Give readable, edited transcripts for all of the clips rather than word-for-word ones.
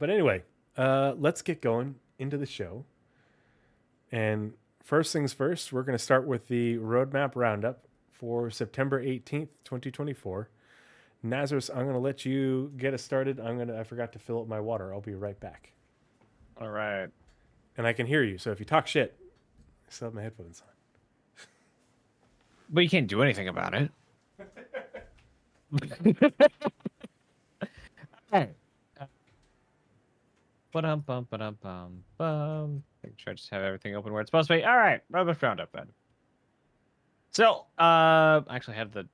But anyway, let's get going into the show. And first things first, we're going to start with the Roadmap Roundup for September 18th, 2024. Nazeris, I'm going to let you get us started. I forgot to fill up my water. I'll be right back. All right. And I can hear you, so if you talk shit, I still have my headphones on. But you can't do anything about it. Hey. Ba-dum-bum. Make sure I just have everything open where it's supposed to be. All right, Roadmap Roundup then. So, I actually have the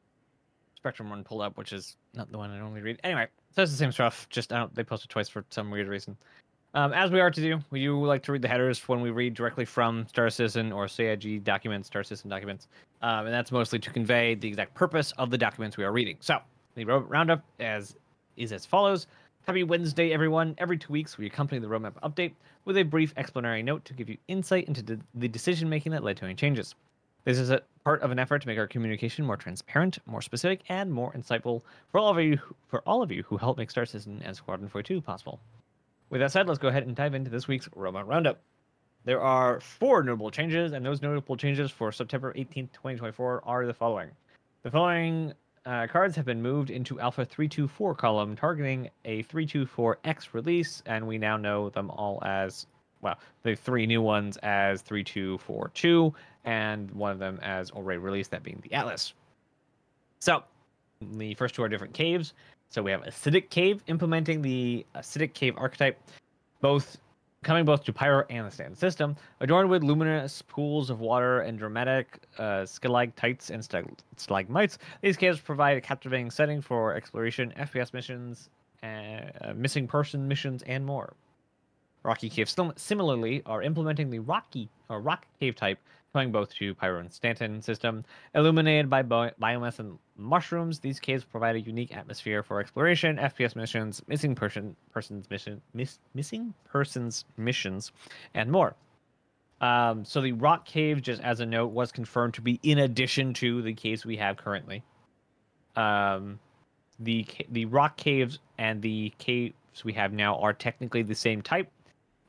Spectrum one pulled up, which is not the one I normally read. Anyway, so it's the same stuff. Just they posted twice for some weird reason. As we are to do, we do like to read the headers when we read directly from Star Citizen or CIG documents, Star Citizen documents, and that's mostly to convey the exact purpose of the documents we are reading. So, the Roundup is as follows. Happy Wednesday, everyone. Every 2 weeks, we accompany the roadmap update with a brief explanatory note to give you insight into the decision-making that led to any changes. This is a part of an effort to make our communication more transparent, more specific, and more insightful for all of you who help make Star Citizen and Squadron 42 possible. With that said, let's go ahead and dive into this week's Roadmap Roundup. There are 4 notable changes, and those notable changes for September 18th, 2024 are the following. The following cards have been moved into Alpha 324 column, targeting a 324X release, and we now know them all as, well, the 3 new ones as 3242, and one of them as already released, that being the Atlas. So, the first 2 are different caves. So we have Acidic Cave, implementing the Acidic Cave archetype, coming both to Pyro and the standard system, adorned with luminous pools of water and dramatic stalactites and stalagmites. These caves provide a captivating setting for exploration, FPS missions, missing person missions, and more. Rocky Cave similarly are implementing the Rock Cave type, coming both to Pyro and Stanton system. Illuminated by biomass and mushrooms, these caves provide a unique atmosphere for exploration, FPS missions, missing persons missions, and more. So the Rock Cave, just as a note, was confirmed to be in addition to the caves we have currently. The Rock Caves and the caves we have now are technically the same type.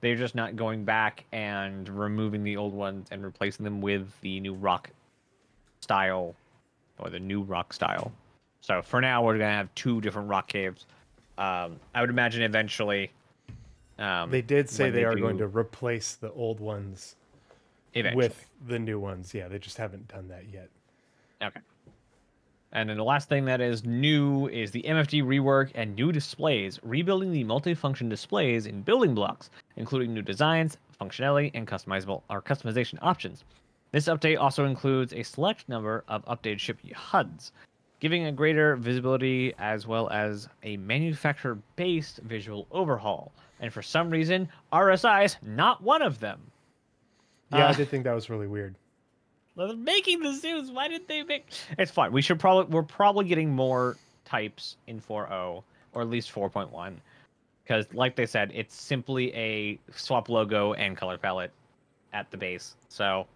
They're just not going back and removing the old ones and replacing them with the new rock style, or the new rock style. So for now, we're going to have 2 different rock caves. I would imagine eventually... they did say they are going to replace the old ones with the new ones. Yeah, they just haven't done that yet. Okay. And then the last thing that is new is the MFG rework and new displays, rebuilding the multifunction displays in building blocks, including new designs, functionality, and customization options. This update also includes a select number of updated ship HUDs, giving a greater visibility as well as a manufacturer-based visual overhaul. And for some reason, RSI's not one of them. Yeah, I did think that was really weird. They're making the suits. Why did they make? It's fine. We're probably getting more types in 4.0 or at least 4.1, because like they said, it's simply a swap logo and color palette at the base. So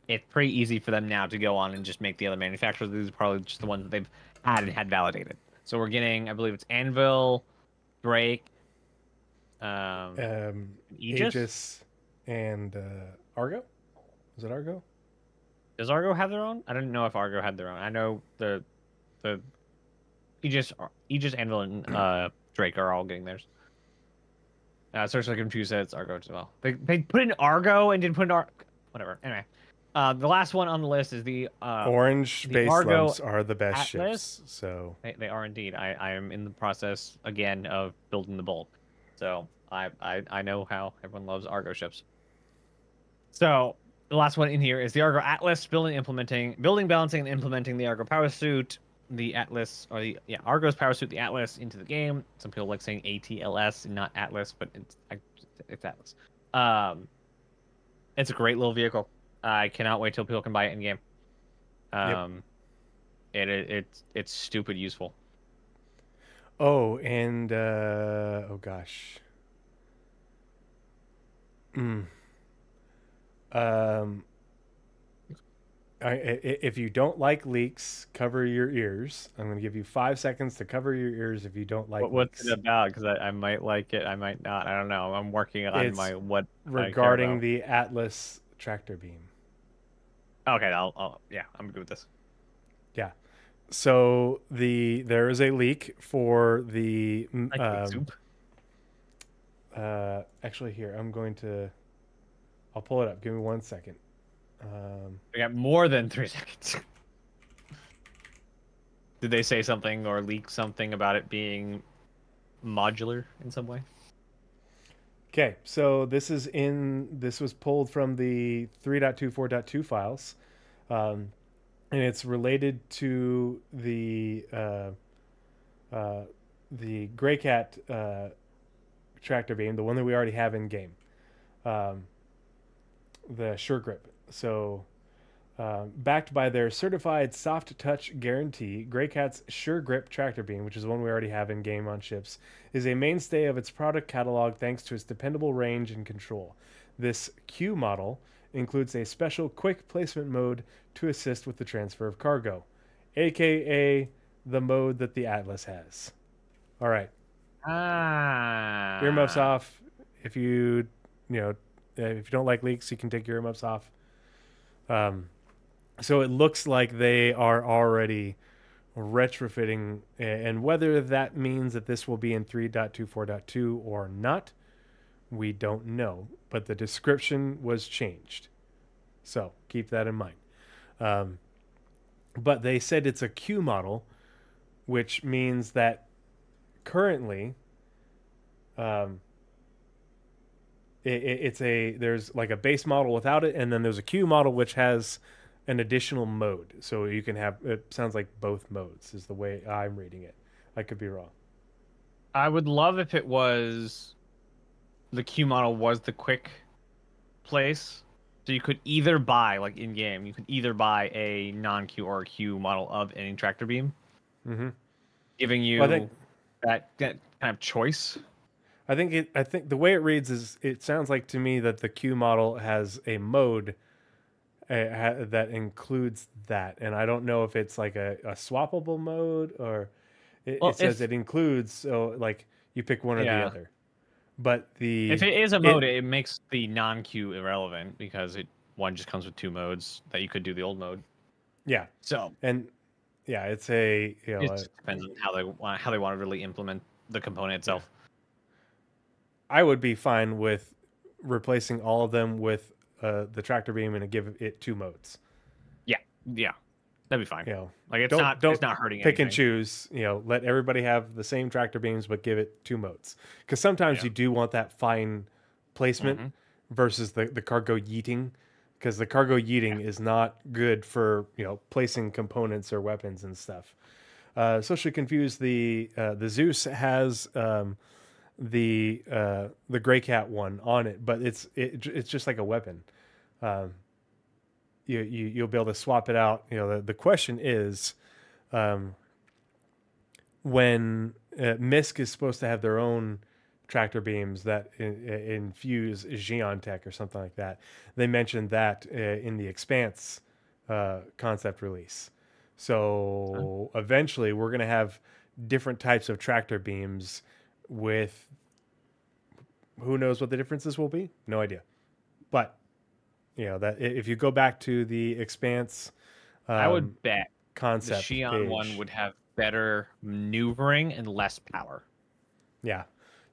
it's pretty easy for them now to go on and just make the other manufacturers. These are probably just the ones that they've had validated. So we're getting, I believe it's Anvil, Drake, Aegis, and Argo. Is it Argo? Does Argo have their own? I didn't know if Argo had their own. I know the Aegis, Anvil, and Drake are all getting theirs. Search Confused said it's Argo as well. They put in Argo and didn't put in whatever. Anyway, the last one on the list is the orange base Argo lumps are the best Atlas. ships. So they are indeed. I am in the process again of building the bulk, so I know how everyone loves Argo ships. So the last one in here is the Argo Atlas, building, balancing, and implementing the Argo power suit, the Atlas, or Argo's power suit, the Atlas, into the game. Some people like saying ATLS, not Atlas, but it's Atlas. It's a great little vehicle. I cannot wait till people can buy it in game. It's stupid useful. Oh, and oh gosh. If you don't like leaks, cover your ears. I'm going to give you 5 seconds to cover your ears if you don't like What's leaks. it about? Because I might like it, I might not. I don't know. I'm working on It's what I care regarding about. the Atlas tractor beam. Okay, yeah, I'm good with this. Yeah. So there is a leak for the Like leek soup. actually here I'll pull it up. Give me 1 second. We got more than 3 seconds. Did they say something or leak something about it being modular in some way? Okay, so this was pulled from the 3.24.2 files, and it's related to the Gray Cat tractor beam, the one that we already have in game, the Sure Grip. So, backed by their certified soft touch guarantee, Gray Cat's Sure Grip tractor beam, which is one we already have in game on ships, is a mainstay of its product catalog thanks to its dependable range and control. This Q model includes a special quick placement mode to assist with the transfer of cargo, aka the mode that the Atlas has. All right, earmuffs Ah. off. If if you don't like leaks, you can take your earmuffs off. So it looks like they are already retrofitting, and whether that means that this will be in 3.24.2 or not, we don't know. But the description was changed, so keep that in mind. But they said it's a Q model, which means that currently, there's like a base model without it, and then there's a Q model which has an additional mode. So you can have, it sounds like both modes is the way I'm reading it. I could be wrong. I would love if it was the Q model was the quick place. So you could either buy, like in game, you could either buy a non-Q or a Q model of any tractor beam, Mm-hmm. giving Well, you that kind of choice. I think the way it reads is, it sounds like to me that the Q model has a mode that includes that, and I don't know if it's like a swappable mode, or Well, it says it includes, so like you pick one or the yeah, other. But if it is a mode, it makes the non-Q irrelevant because one just comes with two modes that you could do the old mode. Yeah, So and yeah, it's a it just depends on how they want to really implement the component itself. I would be fine with replacing all of them with the tractor beam and give it two modes. Yeah, that'd be fine. Like it's don't not hurting pick anything. and choose. Let everybody have the same tractor beams, but give it two modes. Because sometimes you do want that fine placement versus the cargo yeeting. Because the cargo yeeting is not good for placing components or weapons and stuff. Socially confused. The Zeus has the Gray Cat one on it, but it's just like a weapon. You'll be able to swap it out. The question is, when MISC is supposed to have their own tractor beams that infuse Xeon tech or something like that. They mentioned that in the Expanse concept release. So eventually we're going to have different types of tractor beams with who knows what the differences will be. No idea. But that if you go back to the Expanse, I would bet concept the Xeon page, one would have better maneuvering and less power.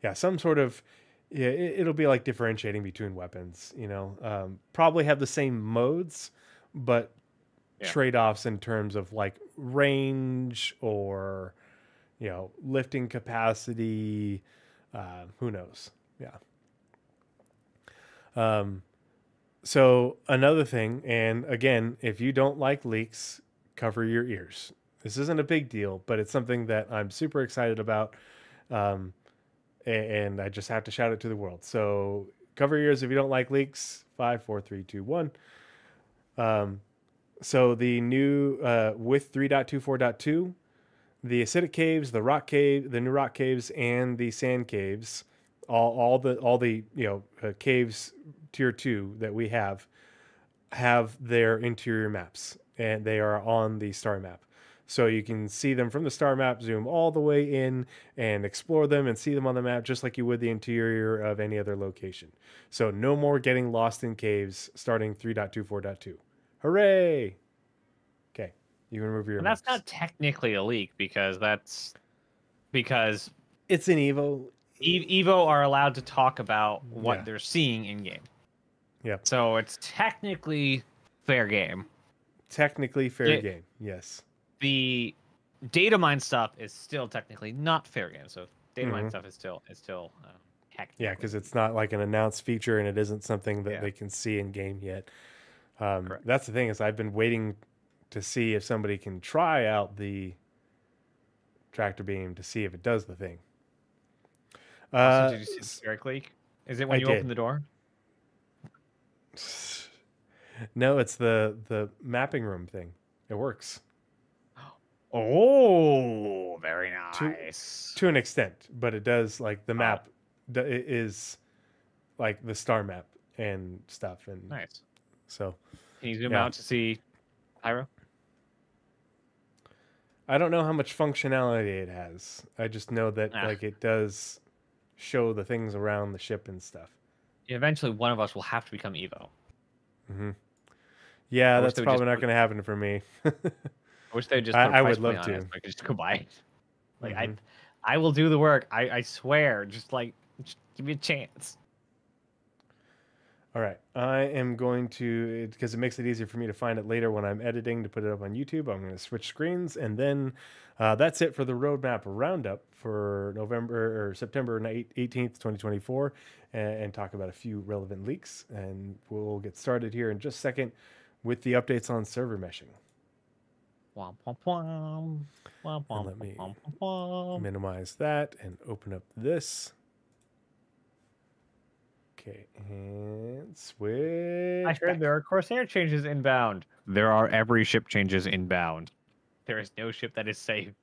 Yeah, some sort of, it'll be like differentiating between weapons. Probably have the same modes, but trade-offs in terms of like range or lifting capacity. Who knows? Yeah. So another thing, and again, if you don't like leaks, cover your ears. This isn't a big deal, but it's something that I'm super excited about, and I just have to shout it to the world. So cover your ears if you don't like leaks. 5, 4, 3, 2, 1. So the new with 3.24.2, the acidic caves, the rock cave, the new rock caves, and the sand caves, all the caves tier 2 that we have their interior maps. and they are on the star map. So you can see them from the star map, zoom all the way in, and explore them and see them on the map just like you would the interior of any other location. So no more getting lost in caves starting 3.24.2. Hooray! Okay, you can remove your And that's marks. not technically a leak because It's an Evo. Evo are allowed to talk about what Yeah. they're seeing in game. Yep. So it's technically fair game. Technically fair game. Yes. The data mine stuff is still technically not fair game. So data mine stuff is still technically. Yeah, because it's not like an announced feature and it isn't something that Yeah. they can see in game yet. Correct. That's the thing is I've been waiting to see if somebody can try out the tractor beam to see if it does the thing. Also, did you see the spheric leak? Is it when you open the door? No, it's the mapping room thing. It works. Oh, very nice. To an extent, but it does like the map is like the star map and stuff. And nice. So, can you zoom out to see Pyro? I don't know how much functionality it has. I just know that like it does show the things around the ship and stuff. Eventually, one of us will have to become Evo. Yeah, that's probably not going to happen for me. I wish they'd just. I would love to. I could just go buy it. Like I will do the work. I swear. Just give me a chance. All right, I am going to, because it makes it easier for me to find it later when I'm editing to put it up on YouTube. I'm going to switch screens, and then that's it for the Roadmap Roundup for September 18th, 2024, and talk about a few relevant leaks. And we'll get started here in just a second with the updates on server meshing. And let me minimize that and open up this. Okay, and switch. I heard there are Corsair changes inbound. There are every ship changes inbound. There is no ship that is safe.